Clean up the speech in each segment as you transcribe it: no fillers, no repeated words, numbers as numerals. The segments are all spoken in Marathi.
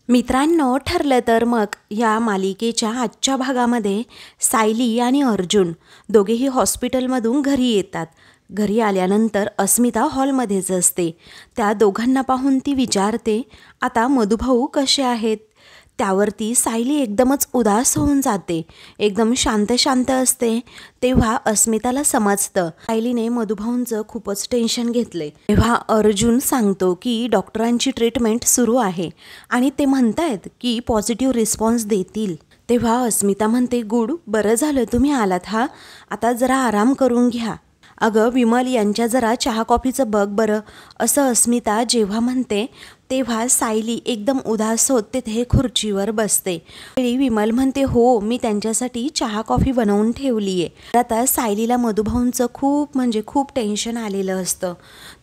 मित्रांनो, ठरलं तर मग या मालिकेच्या आजच्या भागामध्ये सायली आणि अर्जुन दोघेही हॉस्पिटलमधून घरी येतात. घरी आल्यानंतर अस्मिता हॉलमध्येच असते. त्या दोघांना पाहून ती विचारते, आता मधुभाऊ कसे आहेत? त्यावरती सायली एकदमच उदास होऊन जाते, एकदम शांत शांत असते. तेव्हा अस्मिताला समजतं सायलीने मधुभाऊंचं खूपच टेन्शन घेतले. तेव्हा अर्जुन सांगतो की डॉक्टरांची ट्रीटमेंट सुरू आहे आणि ते म्हणतायत की पॉझिटिव्ह रिस्पॉन्स देतील. तेव्हा अस्मिता म्हणते, गुड, बरं झालं तुम्ही आलात. आता जरा आराम करून घ्या. अगं विमल, यांच्या जरा चहा कॉफीचं बघ बरं, असं अस्मिता जेव्हा म्हणते तेव्हा सायली एकदम उदास होत तिथे खुर्चीवर बसते. विमल म्हणते, हो, मी त्यांच्यासाठी चहा कॉफी बनवून ठेवली आहे. आता सायलीला मधुभाऊंचं खूप टेन्शन आलेलं असतं.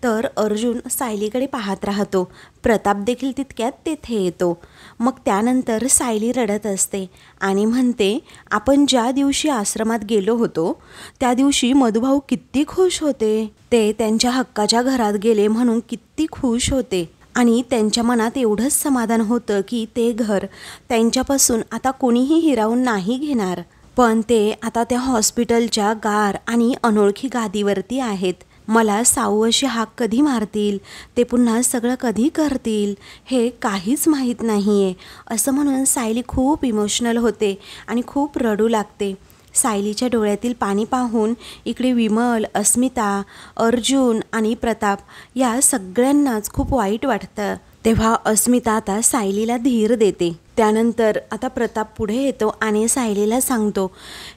तर अर्जुन सायलीकडे पाहत राहतो. प्रताप देखील तितक्यात तेथे येतो. मग त्यानंतर सायली रडत असते आणि म्हणते, आपण ज्या दिवशी आश्रमात गेलो होतो त्या दिवशी मधुभाऊ किती खुश होते. ते त्यांच्या हक्काच्या घरात गेले म्हणून किती खुश होते आणि त्यांच्या मनात एवढंच समाधान होतं की ते घर त्यांच्यापासून आता कोणीही हिरावून नाही घेणार. पण ते आता त्या हॉस्पिटलच्या गार आणि अनोळखी गादीवरती आहेत. मला साऊ अशी हाक कधी मारतील, ते पुन्हा सगळं कधी करतील, हे काहीच माहीत नाही आहे, असं म्हणून सायली खूप इमोशनल होते आणि खूप रडू लागते. सायलीच्या डोळ्यातील पाणी पाहून इकडे विमल, अस्मिता, अर्जुन आणि प्रताप या सगळ्यांनाच खूप वाईट वाटतं. तेव्हा अस्मिता आता सायलीला धीर देते. त्यानंतर आता प्रताप पुढे येतो आणि सायलीला सांगतो,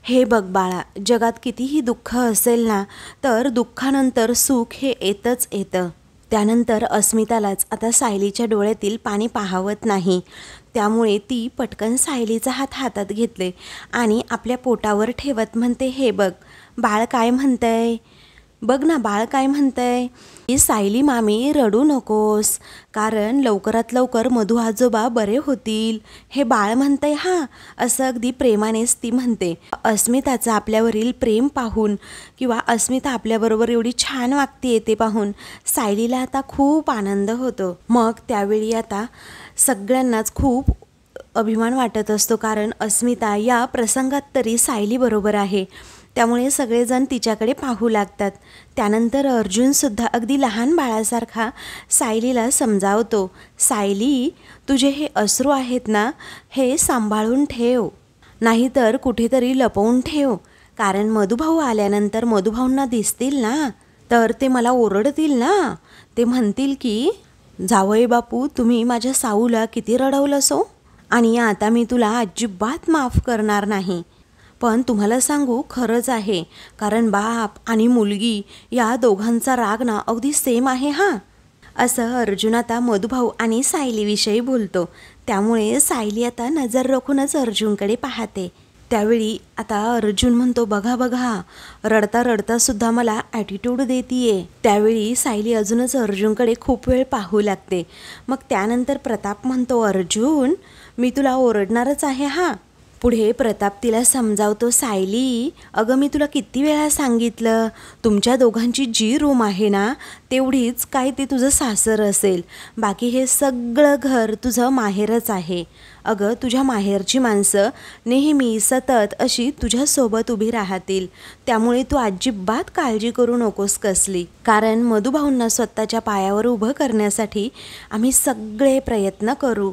हे बघ बाळा, जगात कितीही दुःख असेल ना, तर दुःखानंतर सुख हे येतच येतं. त्यानंतर अस्मितालाच आता सायलीच्या डोळ्यातील पाणी पाहावत नाही. त्यामुळे ती पटकन सायलीचा हात हातात घेतले आणि आपल्या पोटावर ठेवत म्हणते, हे बघ बाळ काय म्हणतंय, बघ ना बाळ काय म्हणतंय. सायली मामी, रडू नकोस, कारण लवकरात लवकर मधु आजोबा बरे होतील, हे बाळ म्हणतंय. असं अगदी प्रेमानेच ती म्हणते. अस्मिताचं आपल्यावरील प्रेम पाहून किंवा अस्मिता आपल्याबरोबर एवढी छान वागते ते पाहून सायलीला आता खूप आनंद होतो. मग त्यावेळी आता सगळ्यांनाच खूप अभिमान वाटत असतो, कारण अस्मिता या प्रसंगात तरी सायली बरोबर आहे. त्यामुळे सगळेजण तिच्याकडे पाहू लागतात. त्यानंतर अर्जुनसुद्धा अगदी लहान बाळासारखा सायलीला समजावतो, सायली, तुझे हे अश्रू आहेत ना, हे सांभाळून ठेव, नाहीतर कुठेतरी लपवून ठेव, कारण मधुभाऊ आल्यानंतर मधुभाऊंना दिसतील ना, तर ते मला ओरडतील ना. ते म्हणतील की, जावई बापू, तुम्ही माझ्या साऊला किती रडवलंस हो, आणि आता मी तुला अजिबात माफ करणार नाही. पण तुम्हाला सांगू, खरंच आहे, कारण बाप आणि मुलगी या दोघांचा राग ना अगदी सेम आहे. असं अर्जुन आता मधुभाऊ आणि सायलीविषयी बोलतो. त्यामुळे सायली आता नजर रोखूनच अर्जुनकडे पाहते. त्यावेळी आता अर्जुन म्हणतो, बघा बघा, रडता रडता सुद्धा मला ॲटिट्यूड देतीये. त्यावेळी सायली अजूनच अर्जुनकडे खूप वेळ पाहू लागते. मग त्यानंतर प्रताप म्हणतो, अर्जुन, मी तुला ओरडणारच आहे. पुढे प्रताप तिला समजावतो, सायली, अगं मी तुला किती वेळा सांगितलं, तुमच्या दोघांची जी रूम आहे ना, तेवढीच काय ते तुझं सासर असेल, बाकी हे सगळं घर तुझं माहेरच आहे. अगं तुझ्या माहेरची माणसं नेहमी सतत अशी तुझ्यासोबत उभी राहतील. त्यामुळे तू अजिबात काळजी करू नकोस कसली, कारण मधुभाऊंना स्वतःच्या पायावर उभं करण्यासाठी आम्ही सगळे प्रयत्न करू.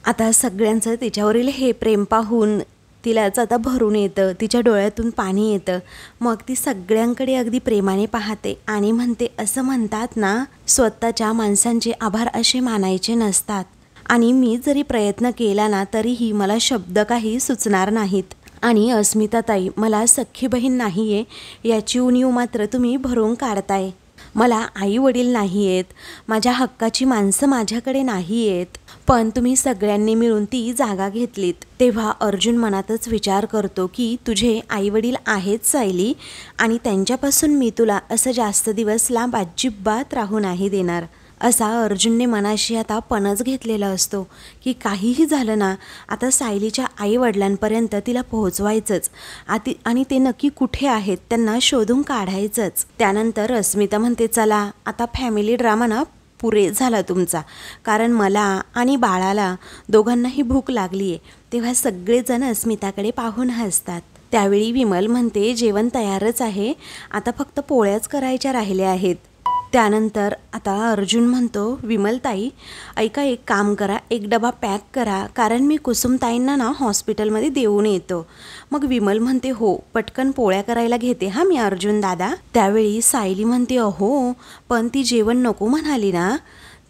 आता सगळ्यांचं तिच्यावरील हे प्रेम पाहून तिलाच आता भरून येतं, तिच्या डोळ्यातून पाणी येतं. मग ती सगळ्यांकडे अगदी प्रेमाने पाहते आणि म्हणते, असं म्हणतात ना, स्वतःच्या माणसांचे आभार असे मानायचे नसतात, आणि मी जरी प्रयत्न केला ना तरीही मला शब्द काही सुचणार नाहीत. आणि अस्मिताताई, मला सख्खी बहीण नाही आहे याची उणीव मात्र तुम्ही भरून काढताय. मला आई वडील नाही आहेत, माझ्या हक्काची माणसं माझ्याकडे नाही आहेत, पण तुम्ही सगळ्यांनी मिळून ती जागा घेतलीत. तेव्हा अर्जुन मनातच विचार करतो की तुझे आई वडील आहेत सायली, आणि त्यांच्यापासून मी तुला असं जास्त दिवस लांब अजिबात राहू नाही देणार. असा अर्जुनने मनाशी आता पणच घेतलेला असतो की काहीही झालं ना, आता सायलीच्या आई वडिलांपर्यंत तिला पोहोचवायचंच, आणि ते नक्की कुठे आहेत त्यांना शोधून काढायचंच. त्यानंतर अस्मिता म्हणते, चला आता फॅमिली ड्रामा ना पुरे झाला तुमचा, कारण मला आणि बाळाला दोघांनाही भूक लागली आहे. तेव्हा सगळेजण अस्मिताकडे पाहून हसतात. त्यावेळी विमल म्हणते, जेवण तयारच आहे, आता फक्त पोळ्याच करायच्या राहिल्या आहेत. त्यानंतर आता अर्जुन म्हणतो, विमलताई ऐका, एक काम करा, एक डबा पॅक करा, कारण मी कुसुमताईंना ना हॉस्पिटलमध्ये देऊन येतो. मग विमल म्हणते, हो पटकन पोळ्या करायला घेते हा मी अर्जुन दादा. त्यावेळी सायली म्हणते, अहो पण ती जेवण नको म्हणाली ना.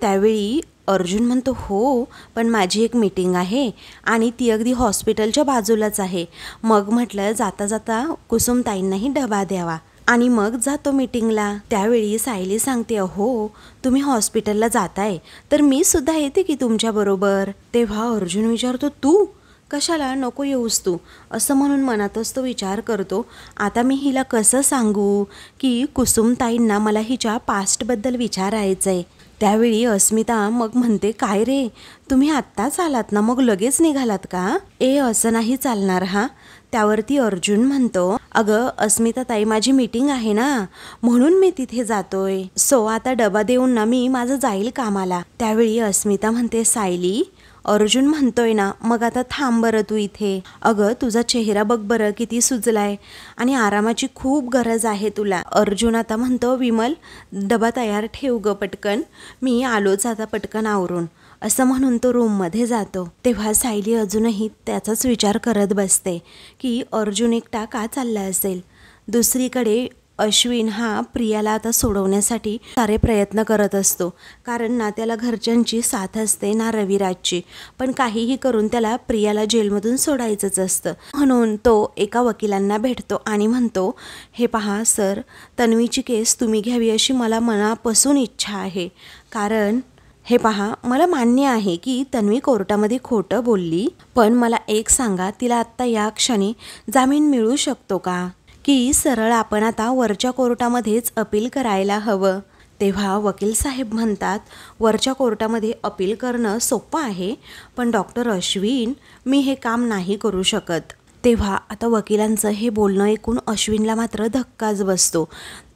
त्यावेळी अर्जुन म्हणतो, हो पण माझी एक मीटिंग आहे आणि ती अगदी हॉस्पिटलच्या बाजूलाच आहे. मग म्हटलं जाता जाता कुसुमताईंनाही डबा द्यावा आणि मग जातो मीटिंगला. त्यावेळी सायली सांगते, हो तुम्ही हॉस्पिटलला जाताय तर मी सुद्धा येते की तुमच्याबरोबर. तेव्हा अर्जुन विचारतो, तू कशाला, नको येऊस तू, असं म्हणून मनातच तो विचार करतो, आता मी हिला कसं सांगू की कुसुमताईंना मला हिच्या पास्टबद्दल विचारायचं आहे. त्यावेळी अस्मिता मग म्हणते, काय रे तुम्ही आत्ताच आलात ना, मग लगेच निघालात का? असं नाही चालणार हा. त्यावरती अर्जुन म्हणतो, अगं अस्मिता ताई माझी मीटिंग आहे ना, म्हणून मी तिथे जातोय, सो आता डबा देऊन ना मी माझं जाईल कामाला. त्यावेळी अस्मिता म्हणते, सायली अर्जुन म्हणतोय ना, मग आता थांब बरं तू इथे. अगं तुझा चेहरा बघ बरं किती सुजलाय आणि आरामाची खूप गरज आहे तुला. अर्जुन आता म्हणतो, विमल डबा तयार ठेव ग पटकन, मी आलोच आता पटकन आवरून, असं म्हणून तो रूममध्ये जातो. तेव्हा सायली अजूनही त्याचाच विचार करत बसते की अर्जुन एकटा का चालला असेल. दुसरीकडे अश्विन हा प्रियाला आता सोडवण्यासाठी सारे प्रयत्न करत असतो, कारण ना त्याला घरच्यांची साथ असते ना रविराजची, पण काहीही करून त्याला प्रियाला जेलमधून सोडायचंच असतं. म्हणून तो एका वकिलांना भेटतो आणि म्हणतो, हे पहा सर, तन्वीची केस तुम्ही घ्यावी अशी मला मनापासून इच्छा आहे, कारण हे पहा मला मान्य आहे की तन्वी कोर्टामध्ये खोटं बोलली, पण मला एक सांगा, तिला आत्ता या क्षणी जामीन मिळू शकतो का, की सरळ आपण आता वरच्या कोर्टामध्येच अपील करायला हवं. तेव्हा वकील साहेब म्हणतात, वरच्या कोर्टामध्ये अपील करणं सोपं आहे, पण डॉक्टर अश्विन मी हे काम नाही करू शकत. तेव्हा आता वकिलांचं हे बोलणं ऐकून अश्विनला मात्र धक्काच बसतो.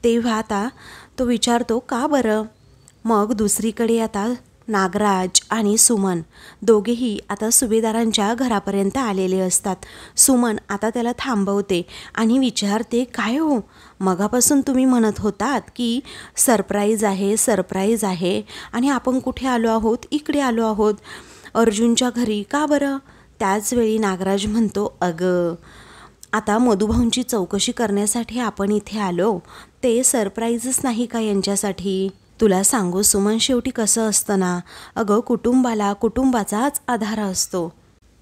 तेव्हा आता तो विचारतो, का बरं. मग दुसरीकडे आता नागराज आणि सुमन दोघेही आता सुभेदारांच्या घरापर्यंत आलेले असतात. सुमन आता त्याला थांबवते आणि विचारते, काय हो मगापासून तुम्ही म्हणत होतात की सरप्राईज आहे आणि आपण कुठे आलो आहोत, इकडे आलो आहोत अर्जुनच्या घरी, का बरं. त्याचवेळी नागराज म्हणतो, अगं आता मधुभाऊंची चौकशी करण्यासाठी आपण इथे आलो, ते सरप्राईजच नाही का यांच्यासाठी. तुला सांगू सुमन, शेवटी कसं असतं ना, अगं कुटुंबाचाच आधार असतो.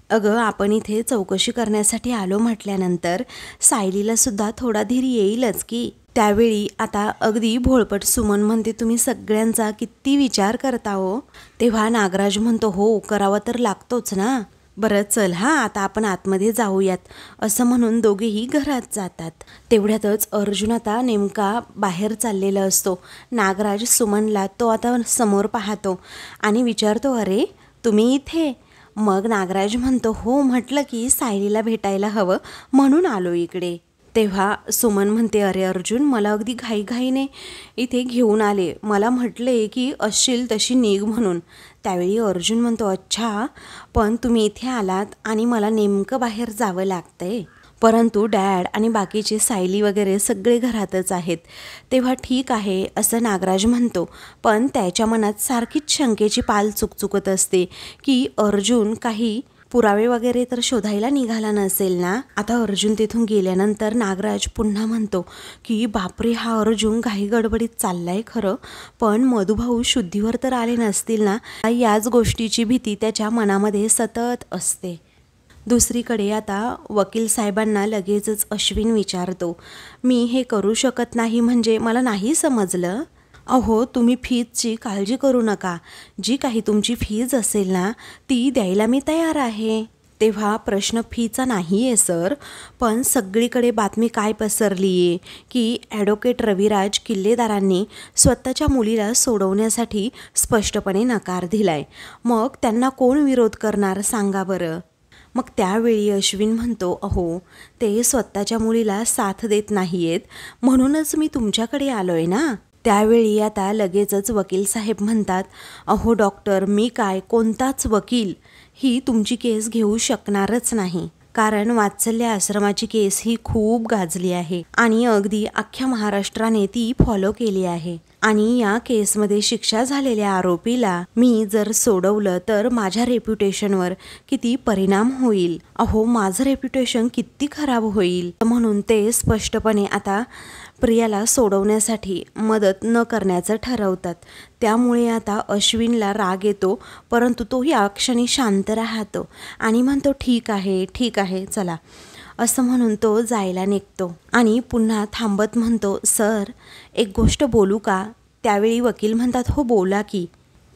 अगं आपण इथे चौकशी करण्यासाठी आलो म्हटल्यानंतर सायलीला सुद्धा थोडा धीर येईलच की. त्यावेळी आता अगदी भोळपट सुमन म्हणते, तुम्ही सगळ्यांचा किती विचार करता हो. तेव्हा नागराज म्हणतो, हो करावा तर लागतोच ना. बरं चल हा, आता आपण आतमध्ये जाऊयात, असं म्हणून दोघेही घरात जातात. तेवढ्यातच अर्जुन आता नेमका बाहेर चाललेला असतो. नागराज सुमनला तो आता समोर पाहतो आणि विचारतो, अरे तुम्ही इथे. मग नागराज म्हणतो, हो म्हटलं की सायलीला भेटायला हवं म्हणून आलो इकडे. तेव्हा सुमन म्हणते, अरे अर्जुन मला अगदी घाईघाईने इथे घेऊन आले, मला म्हटले की असशील तशी निघ म्हणून. त्यावेळी अर्जुन म्हणतो, अच्छा पण तुम्ही इथे आलात आणि मला नेमकं बाहेर जावं लागतंय, परंतु डॅड आणि बाकीचे सायली वगैरे सगळे घरातच आहेत. तेव्हा ठीक आहे असं नागराज म्हणतो, पण त्याच्या मनात सारखीच शंकेची पाल चुकचुकत असते की अर्जुन काही पुरावे वगैरे तर शोधायला निघाला नसेल ना. आता अर्जुन तिथून गेल्यानंतर नागराज पुन्हा म्हणतो की बापरे, हा अर्जुन घाई गडबडीत चाललाय खरं, पण मधुभाऊ शुद्धीवर तर आले नसतील ना, याच गोष्टीची भीती त्याच्या मनामध्ये सतत असते. दुसरीकडे आता वकील साहेबांना लगेचच अश्विन विचारतो, मी हे करू शकत नाही म्हणजे मला नाही समजलं. अहो तुम्ही फीजची काळजी करू नका, जी काही तुमची फीज असेल ना ती द्यायला मी तयार आहे. तेव्हा प्रश्न फीचा नाही आहे सर, पण सगळीकडे बातमी काय पसरली आहे की ॲडव्होकेट रविराज किल्लेदारांनी स्वतःच्या मुलीला सोडवण्यासाठी स्पष्टपणे नकार दिलाय, मग त्यांना कोण विरोध करणार सांगा बरं. मग त्यावेळी अश्विन म्हणतो, अहो ते स्वतःच्या मुलीला साथ देत नाही आहेत म्हणूनच मी तुमच्याकडे आलो आहे ना. त्यावेळी आता लगेचच वकील साहेब म्हणतात, अहो डॉक्टर, मी काय कोणताच वकील ही तुमची केस घेऊ शकणारच नाही, कारण वात्सल्य आश्रमाची केस ही खूप गाजली आहे आणि अगदी अख्ख्या महाराष्ट्राने ती फॉलो केली आहे आणि या केसमध्ये शिक्षा झालेल्या आरोपीला मी जर सोडवलं तर माझ्या रेप्युटेशनवर किती परिणाम होईल, अहो माझं रेप्युटेशन किती खराब होईल, म्हणून ते स्पष्टपणे आता प्रियाला सोडवण्यासाठी मदत न करण्याचं ठरवतात. त्यामुळे आता अश्विनला राग येतो, परंतु तो या क्षणी शांत राहतो आणि म्हणतो ठीक आहे चला, असं म्हणून तो जायला निघतो आणि पुन्हा थांबत म्हणतो, सर एक गोष्ट बोलू का? त्यावेळी वकील म्हणतात, हो बोला की.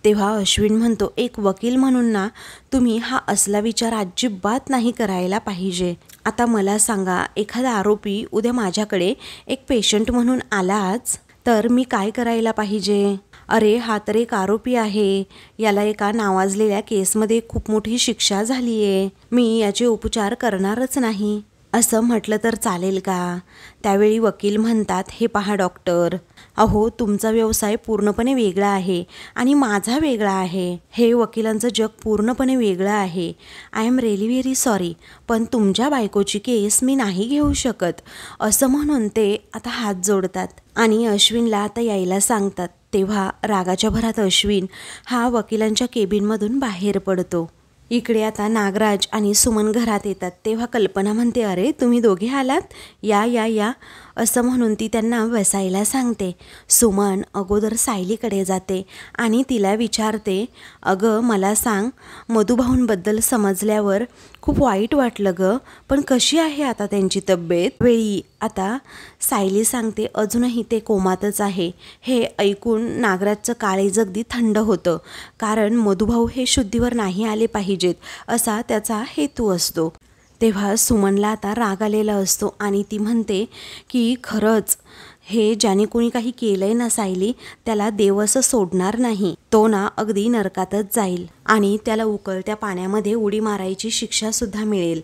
तेव्हा अश्विन म्हणतो, एक वकील म्हणून ना तुम्ही हा असला विचार अजिबात नाही करायला पाहिजे. आता मला सांगा, एखादा आरोपी उद्या माझ्याकडे एक पेशंट म्हणून आलाच तर मी काय करायला पाहिजे? अरे हा तर एक आरोपी आहे, याला एका नावाजलेल्या केसमध्ये खूप मोठी शिक्षा झाली आहे, मी याचे उपचार करणारच नाही असं म्हटलं तर चालेल का? त्यावेळी वकील म्हणतात, हे पहा डॉक्टर, अहो तुमचा व्यवसाय पूर्णपणे वेगळा आहे आणि माझा वेगळा आहे, हे वकिलांचं जग पूर्णपणे वेगळं आहे. I am really very sorry, पण तुमच्या बायकोची केस मी नाही घेऊ शकत, असं म्हणून ते आता हात जोडतात आणि अश्विनला आता यायला सांगतात. तेव्हा रागाच्या भरात अश्विन हा वकिलांच्या केबिनमधून बाहेर पडतो. इकडे आता नागराज आणि सुमन घरात येतात. तेव्हा कल्पना म्हणते, अरे तुम्ही दोघे आलात, या या या असं म्हणून ती त्यांना बसायला सांगते. सुमन अगोदर सायलीकडे जाते आणि तिला विचारते, अगं मला सांग, मधुभाऊंबद्दल समजल्यावर खूप वाईट वाटलं ग, पण कशी आहे आता त्यांची तब्येत? वेळी आता सायली सांगते, अजूनही ते कोमातच आहे. हे ऐकून नागराजचं काळीज अगदी थंड होतं, कारण मधुभाऊ हे शुद्धीवर नाही आले पाहिजेत असा त्याचा हेतू असतो. तेव्हा सुमनला आता राग आलेला असतो आणि ती म्हणते की खरंच हे ज्याने कोणी काही केलंय ना सायली, त्याला देव असं सोडणार नाही, तो ना अगदी नरकातच जाईल आणि त्याला उकळत्या पाण्यामध्ये उडी मारायची शिक्षा सुद्धा मिळेल.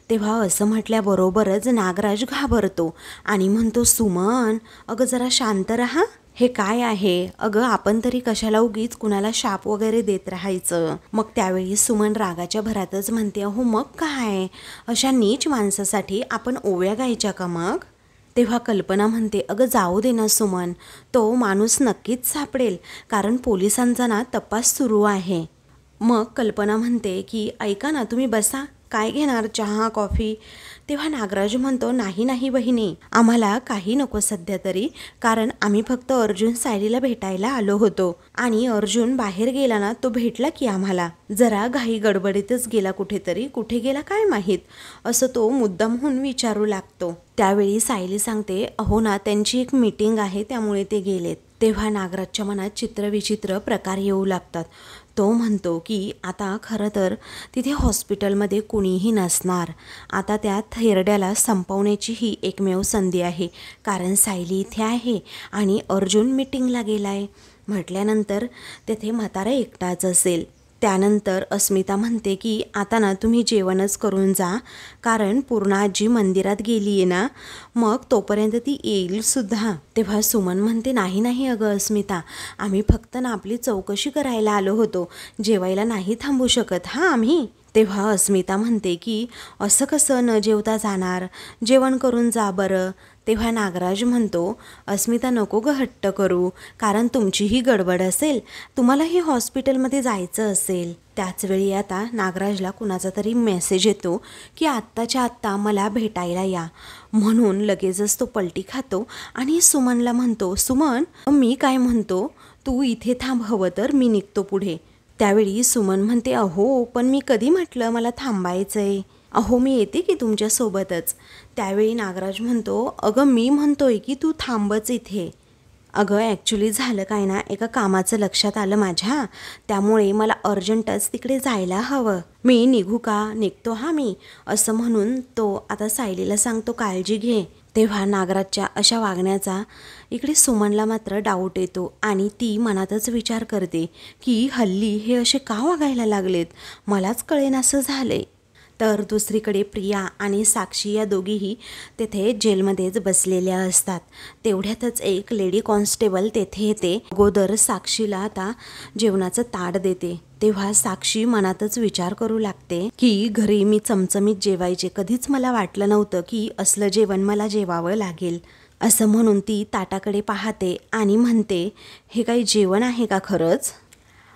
तेव्हा असं म्हटल्याबरोबरच नागराज घाबरतो आणि म्हणतो, सुमन अगं जरा शांत राहा, हे काय आहे? अगं आपण तरी कशाला उगीच कुणाला शाप वगैरे देत राहायचं. मग त्यावेळी सुमन रागाच्या भरातच म्हणते, अहो मग काय, अशा नीच माणसासाठी आपण ओव्या गायच्या का मग? तेव्हा कल्पना म्हणते, अगं जाऊ दे ना सुमन, तो माणूस नक्कीच सापडेल, कारण पोलिसांचा ना तपास सुरू आहे. मग कल्पना म्हणते की ऐका ना, तुम्ही बसा, काय घेणार, चहा कॉफी? तेव्हा नागराज म्हणतो, नाही नाही बहिणी, आम्हाला काही नको सध्या तरी, कारण आम्ही फक्त अर्जुन सायलीला भेटायला आलो होतो आणि अर्जुन बाहेर गेला ना, तो भेटला की आम्हाला, जरा घाई गडबडीतच गेला कुठेतरी, कुठे गेला काय माहीत, असं तो मुद्दामहून विचारू लागतो. त्यावेळी सायली सांगते, अहो ना त्यांची एक मीटिंग आहे त्यामुळे ते गेलेत. तेव्हा नागराजच्या मनात चित्रविचित्र प्रकार येऊ लागतात. तो म्हणतो की आता खरं तर तिथे हॉस्पिटलमध्ये कुणीही नसणार, आता त्या थेरड्याला संपवण्याची ही एकमेव संधी आहे, कारण सायली इथे आहे आणि अर्जुन मीटिंगला गेला आहे म्हटल्यानंतर तेथे म्हातारा एकटाच असेल. त्यानंतर अस्मिता म्हणते की आता ना तुम्ही जेवणच करून जा, कारण पूर्णा आजी मंदिरात गेली आहे ना, मग तोपर्यंत ती येईल सुद्धा. तेव्हा सुमन म्हणते, नाही नाही अगं अस्मिता, आम्ही फक्त ना आपली चौकशी करायला आलो होतो, जेवायला नाही थांबू शकत हां आम्ही. तेव्हा अस्मिता म्हणते की असं कसं न जेवता जाणार, जेवण करून जा बरं. तेव्हा नागराज म्हणतो, अस्मिता नको ग हट्ट करू, कारण तुमचीही गडबड असेल, तुम्हालाही हॉस्पिटलमध्ये जायचं असेल. त्याचवेळी आता नागराजला कुणाचा तरी मेसेज येतो की आत्ताच्या आत्ता मला भेटायला या, म्हणून लगेचच तो पलटी खातो आणि सुमनला म्हणतो, सुमन मी काय म्हणतो, तू इथे थांब, हवं तर मी निघतो पुढे. त्यावेळी सुमन म्हणते, अहो पण मी कधी म्हटलं मला थांबायचं आहे, अहो मी येते की तुमच्यासोबतच. त्यावेळी नागराज म्हणतो, अगं मी म्हणतोय की तू थांबच इथे. अगं ॲक्च्युली झालं काय ना, एका कामाचं लक्षात आलं माझ्या, त्यामुळे मला अर्जंटच तिकडे जायला हवं, मी निघू का? निघतो हा मी, असं म्हणून तो आता सायलीला सांगतो, काळजी घे. तेव्हा नागराजच्या अशा वागण्याचा इकडे सुमनला मात्र डाऊट येतो आणि ती मनातच विचार करते की हल्ली हे असे का वागायला लागलेत, मलाच कळेनासं झाले. तर दुसरीकडे प्रिया आणि साक्षी या दोघीही तेथे जेलमध्येच बसलेल्या असतात. तेवढ्यातच एक लेडी कॉन्स्टेबल तेथे येते. अगोदर साक्षीला आता जेवणाचं ताट देते. तेव्हा साक्षी मनातच विचार करू लागते की घरी मी चमचमीत जेवायचे, कधीच मला वाटलं नव्हतं की असलं जेवण मला जेवावं लागेल. असं म्हणून ती ताटाकडे पाहते आणि म्हणते, हे काही जेवण आहे का खरंच?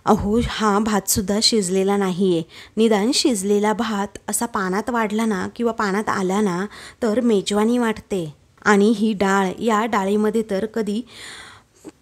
अहो, हा भातसुद्धा शिजलेला नाही आहे. निदान शिजलेला भात असा पानात वाढला ना किंवा पानात आला ना तर मेजवानी वाटते. आणि ही डाळ, या डाळीमध्ये तर कधी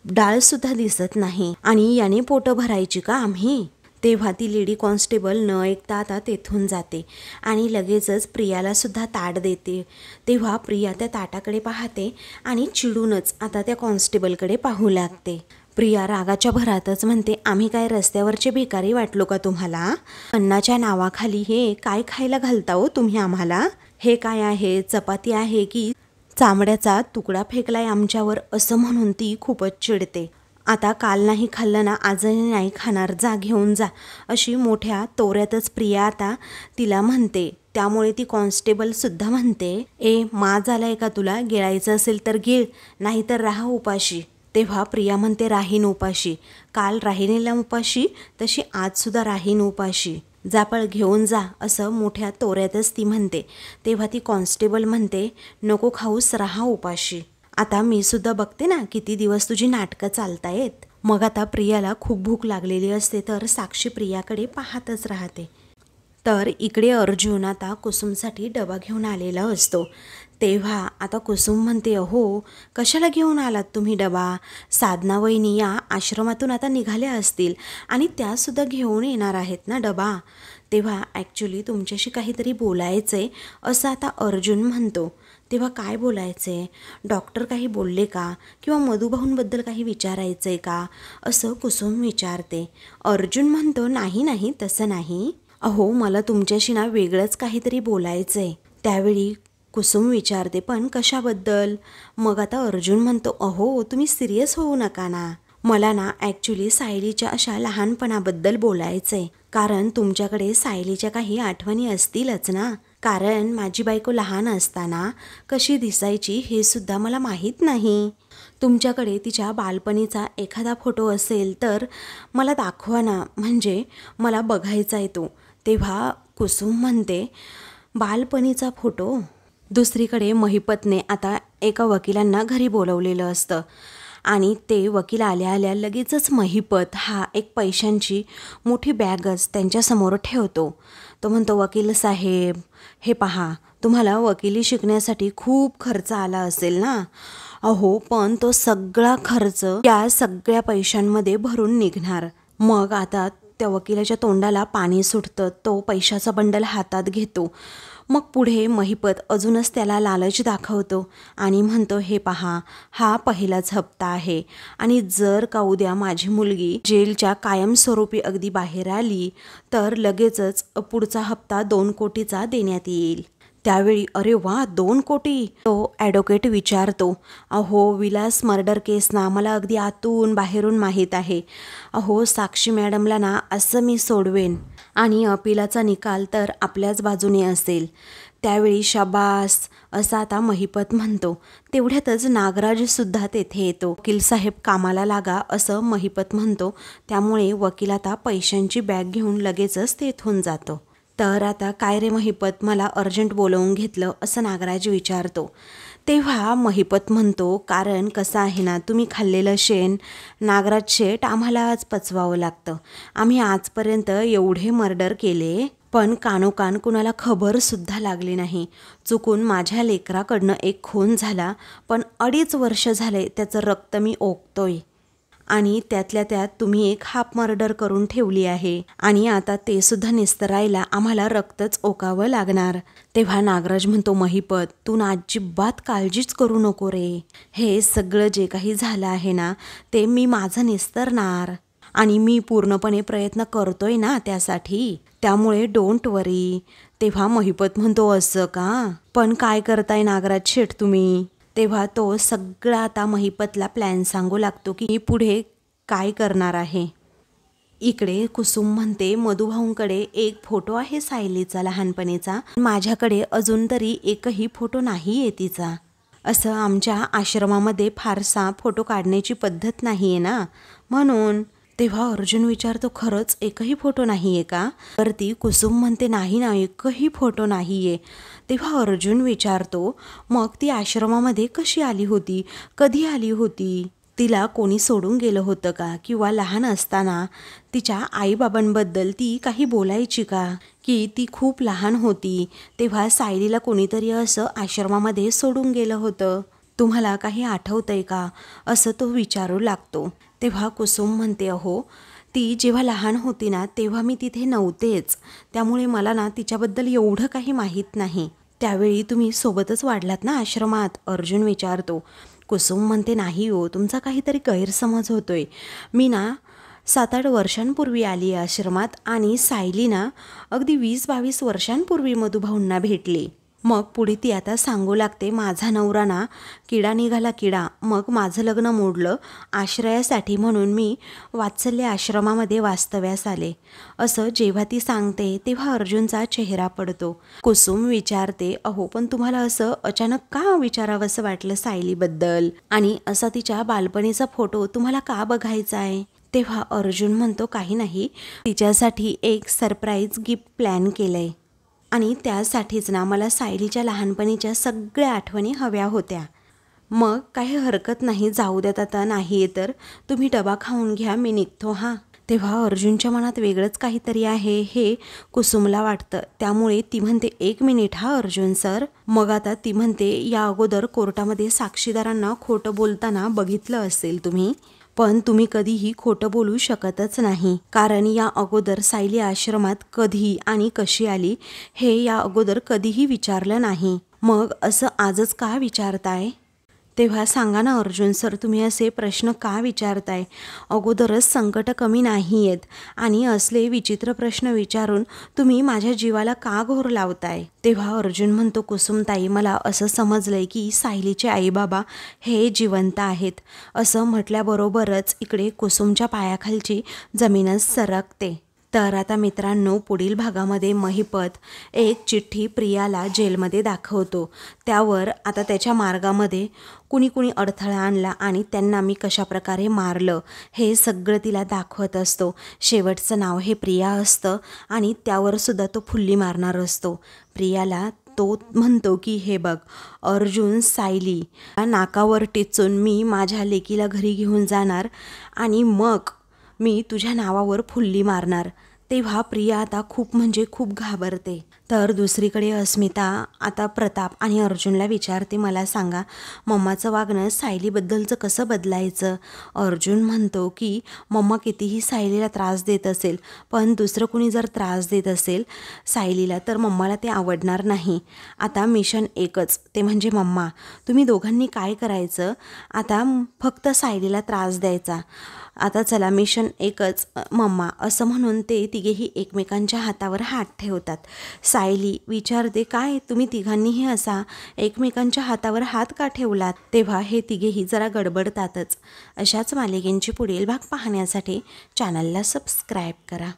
डाळसुद्धा दिसत नाही. आणि याने पोटं भरायची का आम्ही? तेव्हा ती लेडी कॉन्स्टेबल न ऐकता आता तेथून जाते आणि लगेचच प्रियाला सुद्धा ताट देते. तेव्हा प्रिया त्या ताटाकडे पाहते आणि चिडूनच आता त्या कॉन्स्टेबलकडे पाहू लागते. प्रिया रागाच्या भरातच म्हणते, आम्ही काय रस्त्यावरचे भिकारी वाटलो का तुम्हाला? अन्नाच्या नावाखाली हे काय खायला घालता हो तुम्ही आम्हाला? हे काय आहे, चपाती आहे की चामड्याचा तुकडा फेकलाय आमच्यावर? असं म्हणून ती खूपच चिडते. आता काल नाही खाल्लं ना, आजही नाही खाणार, जा घेऊन जा, अशी मोठ्या तोऱ्यातच प्रिया आता तिला म्हणते. त्यामुळे ती कॉन्स्टेबलसुद्धा म्हणते, माज आलाय का तुला? गिळायचं असेल तर गिळ, नाहीतर राहा उपाशी. तेव्हा प्रिया म्हणते, राहीन उपाशी. काल राहिनीला उपाशी, तशी आजसुद्धा राहीन उपाशी. जापळ घेऊन जा, असं मोठ्या तोऱ्यातच ती म्हणते. तेव्हा ती कॉन्स्टेबल म्हणते, नको खाऊस, राहा उपाशी. आता मी सुद्धा बघते ना किती दिवस तुझी नाटकं चालतायत. मग आता प्रियाला खूप भूक लागलेली असते तर साक्षी प्रियाकडे पाहतच राहते. तर इकडे अर्जुन आता कुसुमसाठी डबा घेऊन आलेला असतो. तेव्हा आता कुसुम म्हणते, अहो कशाला घेऊन आलात तुम्ही डबा? साधना वहिनी या आश्रमातून आता निघाल्या असतील आणि त्यासुद्धा घेऊन येणार आहेत ना डबा. तेव्हा ॲक्च्युली तुमच्याशी काहीतरी बोलायचं आहे, असं आता अर्जुन म्हणतो. तेव्हा काय बोलायचं आहे? डॉक्टर काही बोलले का? किंवा मधुभाऊंबद्दल काही विचारायचं आहे का? असं कुसुम विचारते. अर्जुन म्हणतो, नाही तसं नाही. अहो, मला तुमच्याशी ना वेगळंच काहीतरी बोलायचं आहे. त्यावेळी कुसुम विचारते, पण कशाबद्दल? मग आता अर्जुन म्हणतो, अहो तुम्ही सिरियस होऊ नका ना. मला ना ॲक्च्युली सायलीच्या अशा लहानपणाबद्दल बोलायचं आहे. कारण तुमच्याकडे सायलीच्या काही आठवणी असतीलच ना. कारण माझी बायको लहान असताना कशी दिसायची हे सुद्धा मला माहीत नाही. तुमच्याकडे तिच्या बालपणीचा एखादा फोटो असेल तर मला दाखवा ना, म्हणजे मला बघायचा आहे तो. तेव्हा कुसुम म्हणते, बालपणीचा फोटो? दुसरीकडे महिपतने आता एका वकिलांना घरी बोलवलेलं असतं आणि ते वकील आल्या लगेचच महिपत हा एक पैशांची मोठी बॅगच त्यांच्यासमोर ठेवतो. तो म्हणतो, वकील साहेब, हे पहा, तुम्हाला वकिली शिकण्यासाठी खूप खर्च आला असेल ना. अहो, पण तो सगळा खर्च या सगळ्या पैशांमध्ये भरून निघणार. मग आता त्या वकिलाच्या तोंडाला पाणी सुटतं. तो पैशाचा बंडल हातात घेतो. मग पुढे महिपत अजूनच त्याला लालच दाखवतो आणि म्हणतो, हे पहा, हा पहिलाच हप्ता आहे आणि जर का उद्या माझी मुलगी जेलच्या कायमस्वरूपी अगदी बाहेर आली तर लगेचच पुढचा हप्ता 2 कोटीचा देण्यात येईल. त्यावेळी अरे वा, 2 कोटी? तो ॲडव्होकेट विचारतो. अहो, विलास मर्डर केस ना मला अगदी आतून बाहेरून माहीत आहे. अहो, साक्षी मॅडमला ना असं मी सोडवेन आणि अपिलाचा निकाल तर आपल्याच बाजूने असेल. त्यावेळी शाबास, असं आता महिपत म्हणतो. तेवढ्यातच नागराजसुद्धा तेथे येतो. वकील साहेब कामाला लागा, असं महिपत म्हणतो. त्यामुळे वकील आता पैशांची बॅग घेऊन लगेचच तेथून जातो. तर आता काय रे महिपत, मला अर्जंट बोलवून घेतलं, असं नागराज विचारतो. तेव्हा महिपत म्हणतो, कारण कसं आहे ना, तुम्ही खाल्लेलं शेण नागराज शेठ आम्हालाच पचवावं लागतं. आम्ही आजपर्यंत एवढे मर्डर केले पण कानोकान कुणाला खबरसुद्धा लागली नाही. चुकून माझ्या लेकराकडनं एक खून झाला, पण 2.5 वर्ष झाले त्याचं रक्त मी ओकतोय आणि त्यातल्या त्यात तुम्ही एक हाफ मर्डर करून ठेवली आहे आणि आता ते सुद्धा निस्तरायला आम्हाला रक्तच ओकावं लागणार. तेव्हा नागराज म्हणतो, महिपत, तू ना अजिबात काळजीच करू नको रे. हे सगळं जे काही झालं आहे ना ते मी माझं निस्तरणार आणि मी पूर्णपणे प्रयत्न करतोय ना त्यासाठी. त्यामुळे डोंट वरी. तेव्हा महिपत म्हणतो, असं का? पण काय करताय नागराज शेठ तुम्ही? तेव्हा तो सगळा आता महिपतला प्लॅन सांगू लागतो की पुढे काय करणार आहे. इकडे कुसुम म्हणते, मधुभाऊंकडे एक फोटो आहे सायलीचा लहानपणीचा, माझ्याकडे अजून तरी एकही फोटो नाही आहे तिचा. असं आमच्या आश्रमामध्ये फारसा फोटो काढण्याची पद्धत नाही आहे ना, म्हणून. तेव्हा अर्जुन विचारतो, खरंच एकही फोटो नाही आहे का? तर ती कुसुम म्हणते, नाही ना, एकही फोटो नाही आहे. तेव्हा अर्जुन विचारतो, मग ती आश्रमामध्ये कशी आली होती, कधी आली होती? तिला कोणी सोडून गेलं होतं का? किंवा लहान असताना तिच्या आईबाबांबद्दल ती काही बोलायची का? की ती खूप लहान होती तेव्हा सायलीला कोणीतरी असं आश्रमामध्ये सोडून गेलं होतं? तुम्हाला काही आठवतंय का? असं तो विचारू लागतो. तेव्हा कुसुम म्हणते, अहो ती जेव्हा लहान होती ना तेव्हा मी तिथे नव्हतेच, त्यामुळे मला ना तिच्याबद्दल एवढं काही माहीत नाही. त्यावेळी तुम्ही सोबतच वाढलात ना आश्रमात? अर्जुन विचारतो. कुसुम म्हणते, नाही हो, तुमचा काहीतरी गैरसमज होतोय. मी ना 7-8 वर्षांपूर्वी आली आहे आश्रमात आणि सायली ना अगदी 20-22 वर्षांपूर्वी मधुभाऊंना भेटली. मग पुढे ती आता सांगू लागते, माझा नवरा ना किडा निघाला किडा, मग माझं लग्न मोडलं आश्रयासाठी, म्हणून मी वात्सल्य आश्रमामध्ये वास्तव्यास आले. असं जेव्हा ती सांगते तेव्हा अर्जुनचा चेहरा पडतो. कुसुम विचारते, अहो पण तुम्हाला असं अचानक का विचारावंसं वाटलं सायलीबद्दल, आणि असा तिच्या बालपणीचा फोटो तुम्हाला का बघायचा आहे? तेव्हा अर्जुन म्हणतो, काही नाही, तिच्यासाठी एक सरप्राईज गिफ्ट प्लॅन केलंय आणि त्यासाठीच ना मला सायलीच्या लहानपणीच्या सगळ्या आठवणी हव्या होत्या. मग काही हरकत नाही, जाऊ द्यात आता, नाही तर तुम्ही डबा खाऊन घ्या, मी निघतो हां. तेव्हा अर्जुनच्या मनात वेगळंच काहीतरी आहे हे कुसुमला वाटतं, त्यामुळे ती म्हणते, 1 मिनिट हा अर्जुन सर. मग आता ती म्हणते, या अगोदर कोर्टामध्ये साक्षीदारांना खोटं बोलताना बघितलं असेल तुम्ही, पण तुम्ही कधीही खोटं बोलू शकतच नाही, कारण या अगोदर सायली आश्रमात कधी आणि कशी आली हे या अगोदर कधीही विचारलं नाही. मग असं आजच का विचारताय? तेव्हा सांगा ना अर्जुन सर, तुम्ही असे प्रश्न का विचारताय? अगोदरच संकट कमी नाही आहेत आणि असले विचित्र प्रश्न विचारून तुम्ही माझ्या जीवाला का घोर लावताय? तेव्हा अर्जुन म्हणतो, कुसुमताई, मला असं समजलंय की सायलीचे आईबाबा हे जिवंत आहेत. असं म्हटल्याबरोबरच इकडे कुसुमच्या पायाखालची जमीनच सरकते. तर आता मित्रांनो, पुढील भागामध्ये महिपत एक चिठ्ठी प्रियाला जेलमध्ये दाखवतो. त्यावर आता त्याच्या मार्गामध्ये कुणी अडथळा आणला आणि त्यांना मी कशाप्रकारे मारलं हे सगळं तिला दाखवत असतो. शेवटचं नाव हे प्रिया असतं आणि त्यावर सुद्धा तो फुल्ली मारणार असतो. प्रियाला तो म्हणतो की हे बघ अर्जुन, सायली नाकावर टिचून मी माझ्या लेकीला घरी घेऊन जाणार आणि मग मी तुझ्या नावावर फुल्ली मारणार. तेव्हा प्रिया आता खूप म्हणजे खूप घाबरते. तर दुसरीकडे अस्मिता आता प्रताप आणि अर्जुनला विचारते, मला सांगा मम्माचं वागणं सायलीबद्दलचं कसं बदलायचं? अर्जुन म्हणतो की मम्मा कितीही सायलीला त्रास देत असेल, पण दुसरं कोणी जर त्रास देत असेल सायलीला तर मम्माला ते आवडणार नाही. आता मिशन एकच, ते म्हणजे मम्मा. तुम्ही दोघांनी काय करायचं, आता फक्त सायलीला त्रास द्यायचा. आता चला मिशन एकच मम्मा, असं म्हणून ते तिघेही एकमेकांच्या हातावर हात ठेवतात. सायली विचारते, काय तुम्ही तिघांनीही असा एकमेकांच्या हातावर हात का ठेवलात? तेव्हा हे तिघेही जरा गडबडतातच. अशाच मालिकेंची पुढील भाग पाहण्यासाठी चॅनलला सबस्क्राईब करा.